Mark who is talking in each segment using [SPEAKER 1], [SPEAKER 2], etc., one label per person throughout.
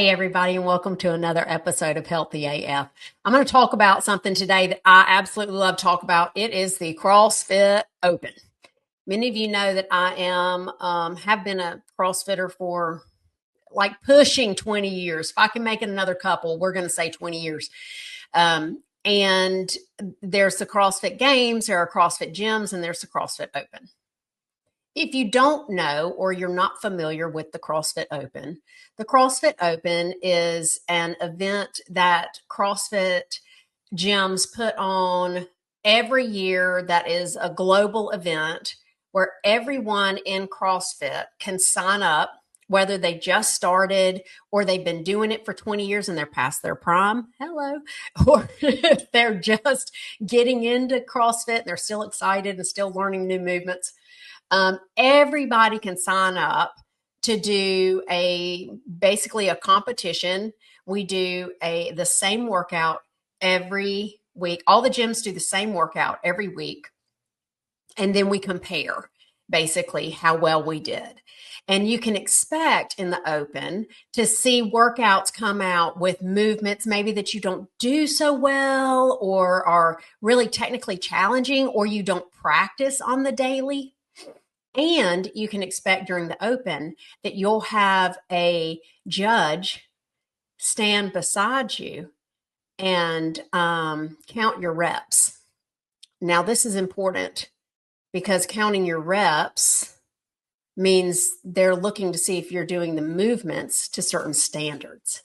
[SPEAKER 1] Hey, everybody, and welcome to another episode of Healthy AF. I'm going to talk about something today that I absolutely love to talk about. It is the CrossFit Open. Many of you know that I have been a CrossFitter for like pushing 20 years. If I can make it another couple, we're going to say 20 years. And there's the CrossFit Games, there are CrossFit gyms, and there's the CrossFit Open. If you don't know or you're not familiar with the CrossFit Open is an event that CrossFit gyms put on every year that is a global event where everyone in CrossFit can sign up, whether they just started or they've been doing it for 20 years and they're past their prime, or if they're just getting into CrossFit, they're still excited and still learning new movements. Everybody can sign up to do basically a competition. We do the same workout every week. All the gyms do the same workout every week. And then we compare basically how well we did. And you can expect in the Open to see workouts come out with movements maybe that you don't do so well or are really technically challenging or you don't practice on the daily. And you can expect during the Open that you'll have a judge stand beside you and count your reps. Now, this is important because counting your reps means they're looking to see if you're doing the movements to certain standards.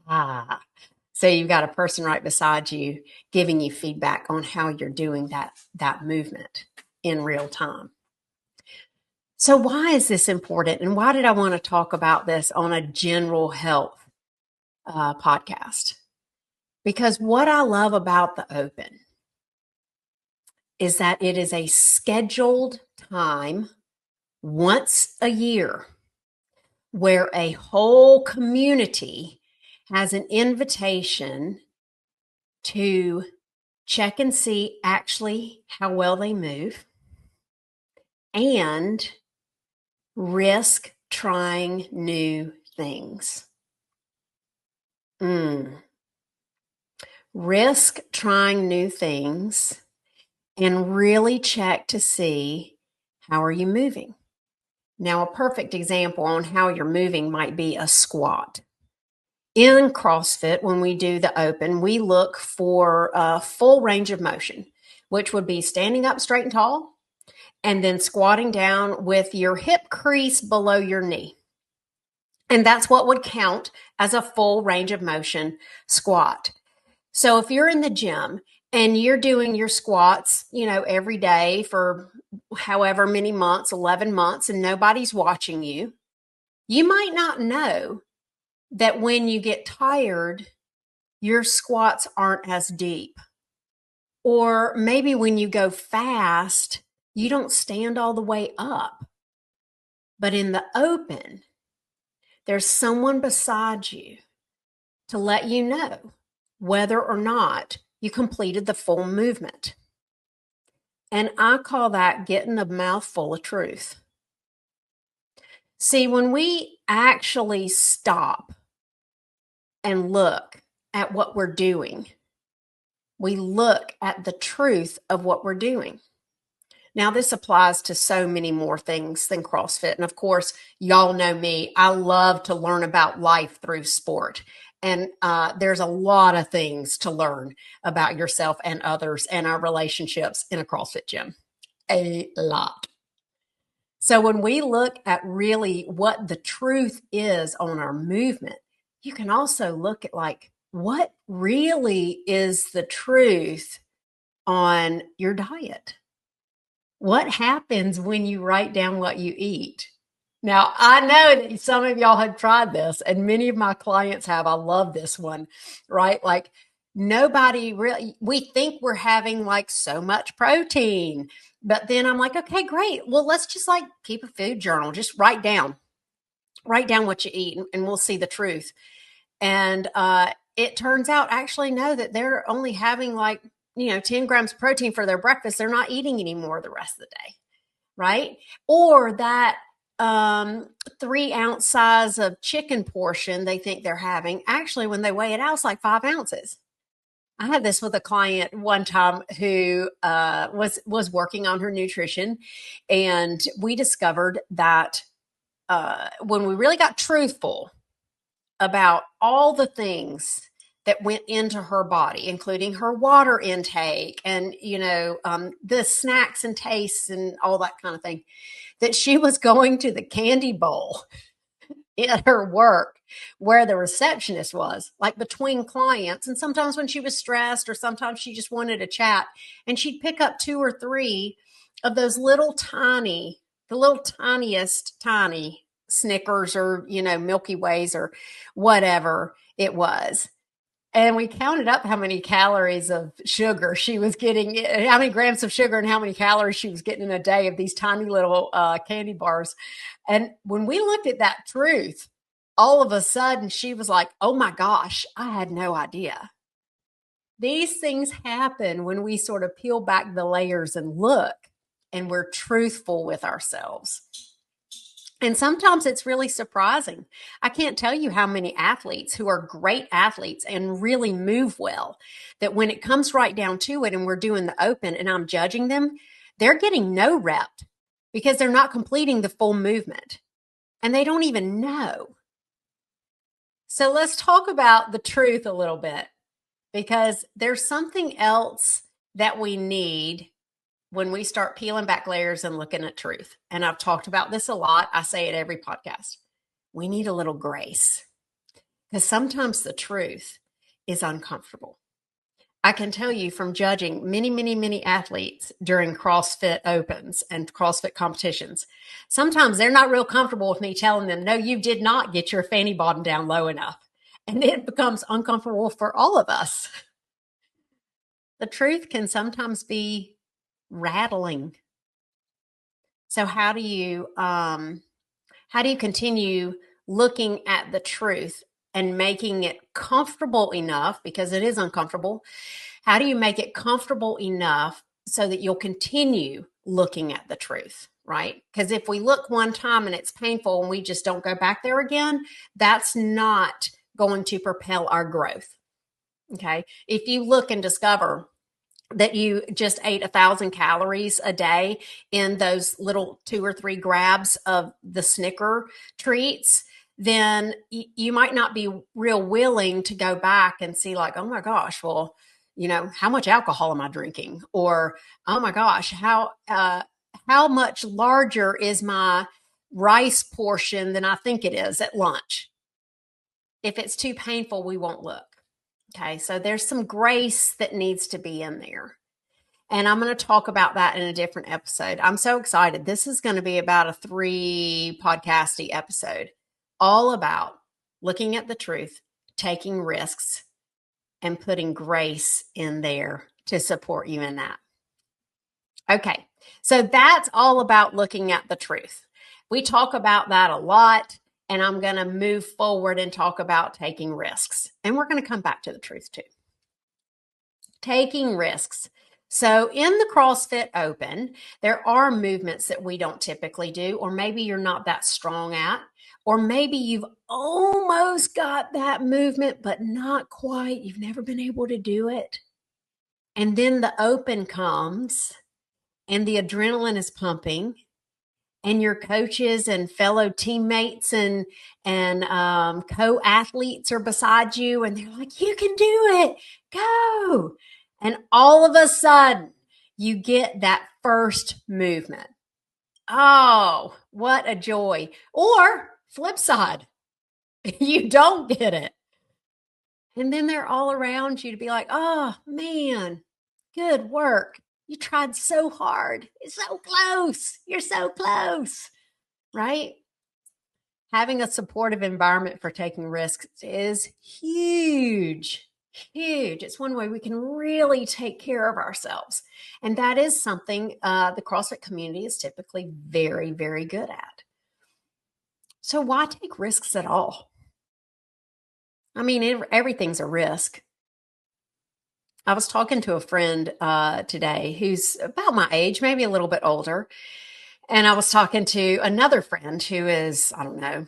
[SPEAKER 1] So you've got a person right beside you giving you feedback on how you're doing that movement in real time. So why is this important? And why did I want to talk about this on a general health podcast? Because what I love about the Open is that it is a scheduled time once a year where a whole community has an invitation to check and see actually how well they move and risk trying new things. Risk trying new things and really check to see how are you moving. Now, a perfect example on how you're moving might be a squat. In CrossFit, when we do the Open, we look for a full range of motion, which would be standing up straight and tall, and then squatting down with your hip crease below your knee. And that's what would count as a full range of motion squat. So if you're in the gym and you're doing your squats, every day for however many months, 11 months, and nobody's watching you, you might not know that when you get tired, your squats aren't as deep. Or maybe when you go fast, you don't stand all the way up. But in the Open, there's someone beside you to let you know whether or not you completed the full movement. And I call that getting a mouthful of truth. See, when we actually stop and look at what we're doing, we look at the truth of what we're doing. Now, this applies to so many more things than CrossFit. And of course, y'all know me. I love to learn about life through sport. And there's a lot of things to learn about yourself and others and our relationships in a CrossFit gym. A lot. So when we look at really what the truth is on our movement, you can also look at what really is the truth on your diet. What happens when you write down what you eat? Now, I know that some of y'all have tried this, and many of my clients have. I love this one, right? Like nobody really, we think we're having so much protein, but then I'm like, okay, great. Well, let's just keep a food journal. Just write down what you eat and we'll see the truth. And it turns out actually no, that they're only having 10 grams of protein for their breakfast. They're not eating any more the rest of the day, right? Or that 3-ounce size of chicken portion they think they're having. Actually, when they weigh it out, it's like 5 ounces. I had this with a client one time who was working on her nutrition, and we discovered that when we really got truthful about all the things that went into her body, including her water intake and, the snacks and tastes and all that kind of thing, that she was going to the candy bowl at her work where the receptionist was, like between clients. And sometimes when she was stressed or sometimes she just wanted to chat, and she'd pick up 2 or 3 of those the little tiniest tiny Snickers or, Milky Ways or whatever it was. And we counted up how many calories of sugar she was getting, how many grams of sugar and how many calories she was getting in a day of these tiny little candy bars. And when we looked at that truth, all of a sudden she was like, oh my gosh, I had no idea. These things happen when we sort of peel back the layers and look, and we're truthful with ourselves. And sometimes it's really surprising. I can't tell you how many athletes who are great athletes and really move well, that when it comes right down to it and we're doing the open and I'm judging them, they're getting no rep because they're not completing the full movement and they don't even know. So let's talk about the truth a little bit, because there's something else that we need when we start peeling back layers and looking at truth. And I've talked about this a lot. I say it every podcast. We need a little grace, because sometimes the truth is uncomfortable. I can tell you from judging many, many, many athletes during CrossFit Opens and CrossFit competitions, sometimes they're not real comfortable with me telling them, no, you did not get your fanny bottom down low enough. And it becomes uncomfortable for all of us. The truth can sometimes be rattling. So how do you continue looking at the truth and making it comfortable enough, because it is uncomfortable? How do you make it comfortable enough so that you'll continue looking at the truth, right? Because if we look one time and it's painful and we just don't go back there again, that's not going to propel our growth. Okay. If you look and discover that you just ate 1,000 calories a day in those little 2 or 3 grabs of the Snicker treats, then you might not be real willing to go back and see, like, oh my gosh, well, how much alcohol am I drinking? Or, oh my gosh, how much larger is my rice portion than I think it is at lunch? If it's too painful, we won't look. Okay, so there's some grace that needs to be in there. And I'm going to talk about that in a different episode. I'm so excited. This is going to be about a 3-podcasty episode, all about looking at the truth, taking risks, and putting grace in there to support you in that. Okay, so that's all about looking at the truth. We talk about that a lot, and I'm going to move forward and talk about taking risks. And we're going to come back to the truth too. Taking risks. So in the CrossFit Open, there are movements that we don't typically do, or maybe you're not that strong at, or maybe you've almost got that movement, but not quite. You've never been able to do it. And then the Open comes and the adrenaline is pumping, and your coaches and fellow teammates and co-athletes are beside you, and they're like, you can do it, go. And all of a sudden, you get that first movement. Oh, what a joy. Or flip side, you don't get it. And then they're all around you to be like, oh, man, good work. You tried so hard. It's so close. You're so close, right? Having a supportive environment for taking risks is huge. Huge. It's one way we can really take care of ourselves. And that is something the CrossFit community is typically very, very good at. So why take risks at all? I mean, everything's a risk. I was talking to a friend today who's about my age, maybe a little bit older. And I was talking to another friend who is, I don't know,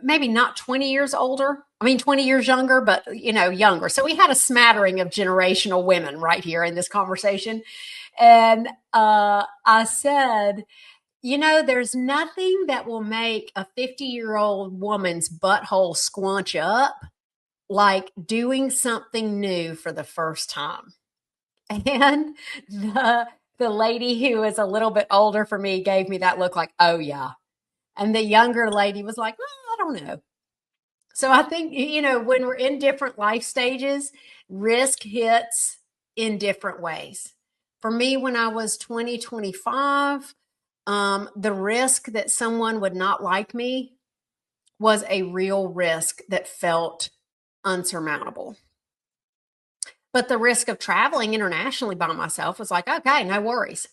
[SPEAKER 1] maybe not 20 years older. I mean, 20 years younger, but younger. So we had a smattering of generational women right here in this conversation. And I said, there's nothing that will make a 50-year-old woman's butthole squunch up like doing something new for the first time. And the lady who is a little bit older for me gave me that look like, oh yeah. And the younger lady was like, well, I don't know. So I think, when we're in different life stages, risk hits in different ways. For me, when I was 25, the risk that someone would not like me was a real risk that felt unsurmountable. But the risk of traveling internationally by myself was like, okay, no worries.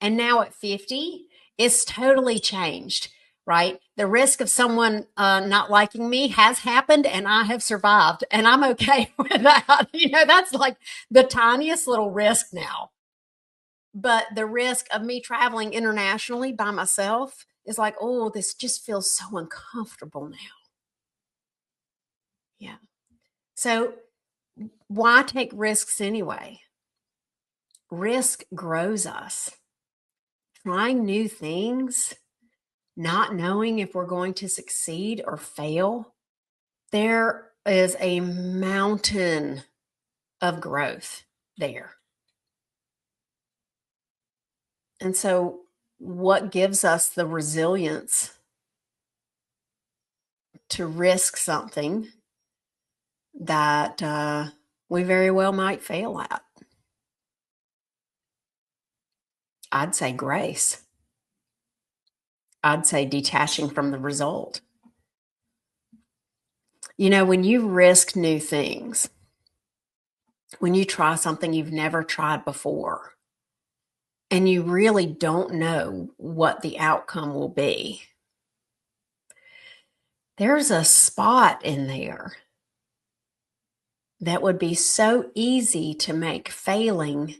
[SPEAKER 1] And now at 50, it's totally changed, right? The risk of someone not liking me has happened and I have survived, and I'm okay with that. That's like the tiniest little risk now. But the risk of me traveling internationally by myself is like, oh, this just feels so uncomfortable now. Yeah. So why take risks anyway? Risk grows us. Trying new things, not knowing if we're going to succeed or fail, there is a mountain of growth there. And so, what gives us the resilience to risk something that we very well might fail at? I'd say grace. I'd say detaching from the result. When you risk new things, when you try something you've never tried before, and you really don't know what the outcome will be, there's a spot in there that would be so easy to make failing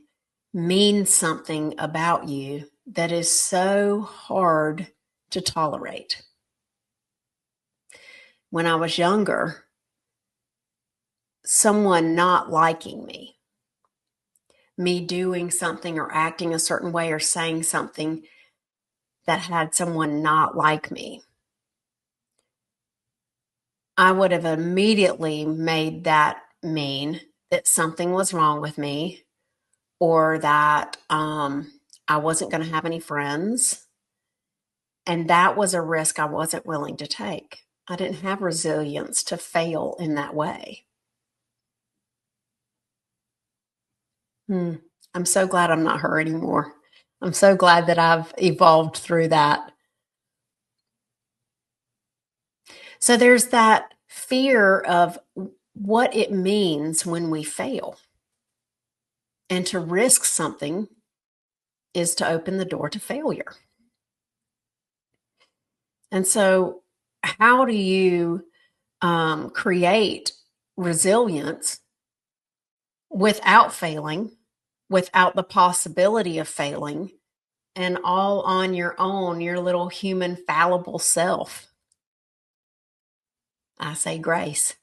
[SPEAKER 1] mean something about you that is so hard to tolerate. When I was younger, someone not liking me doing something or acting a certain way or saying something that had someone not like me, I would have immediately made that mean that something was wrong with me, or that I wasn't going to have any friends. And that was a risk I wasn't willing to take. I didn't have resilience to fail in that way. I'm so glad I'm not her anymore. I'm so glad that I've evolved through that. So there's that fear of what it means when we fail. And to risk something is to open the door to failure. And so, how do you create resilience without failing, without the possibility of failing, and all on your own, your little human fallible self? I say grace.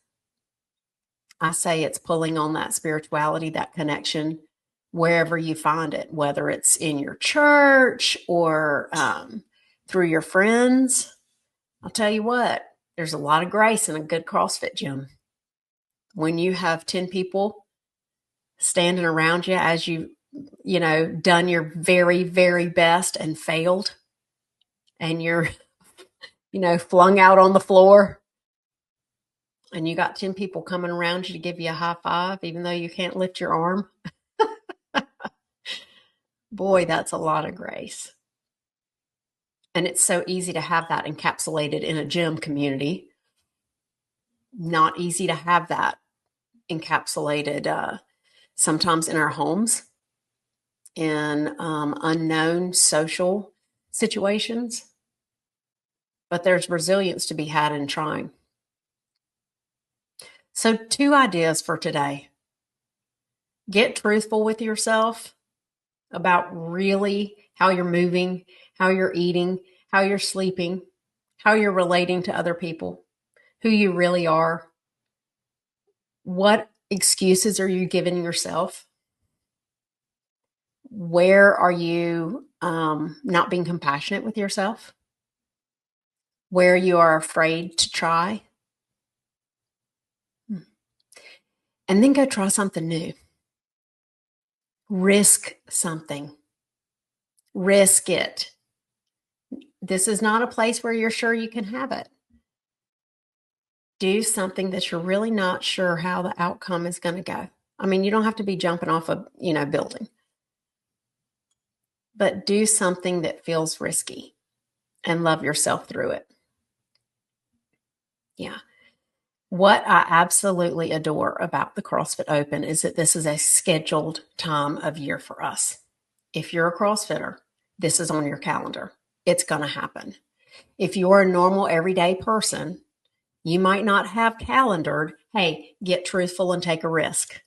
[SPEAKER 1] I say it's pulling on that spirituality, that connection, wherever you find it, whether it's in your church or through your friends. I'll tell you what, there's a lot of grace in a good CrossFit gym. When you have 10 people standing around you as done your very, very best and failed, and you're, flung out on the floor, and you got 10 people coming around you to give you a high five, even though you can't lift your arm. Boy, that's a lot of grace. And it's so easy to have that encapsulated in a gym community. Not easy to have that encapsulated sometimes in our homes, in unknown social situations. But there's resilience to be had in trying. So 2 ideas for today. Get truthful with yourself about really how you're moving, how you're eating, how you're sleeping, how you're relating to other people, who you really are. What excuses are you giving yourself? Where are you not being compassionate with yourself? Where you are afraid to try? And then go try something new. Risk something. Risk it. This is not a place where you're sure you can have it. Do something that you're really not sure how the outcome is going to go. I mean, you don't have to be jumping off a, building, but do something that feels risky and love yourself through it. Yeah. What I absolutely adore about the CrossFit Open is that this is a scheduled time of year for us. If you're a CrossFitter, this is on your calendar. It's going to happen. If you're a normal everyday person, you might not have calendared, hey, get truthful and take a risk.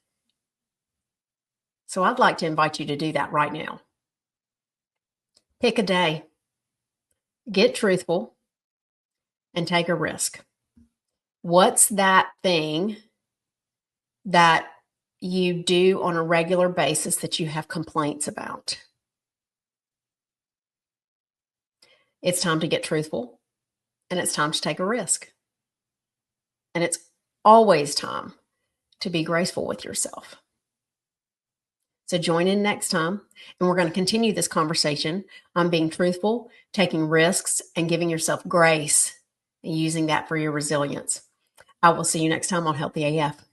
[SPEAKER 1] So I'd like to invite you to do that right now. Pick a day, get truthful, and take a risk. What's that thing that you do on a regular basis that you have complaints about? It's time to get truthful, and it's time to take a risk. And it's always time to be graceful with yourself. So join in next time, and we're going to continue this conversation on being truthful, taking risks, and giving yourself grace, and using that for your resilience. I will see you next time on Healthy AF.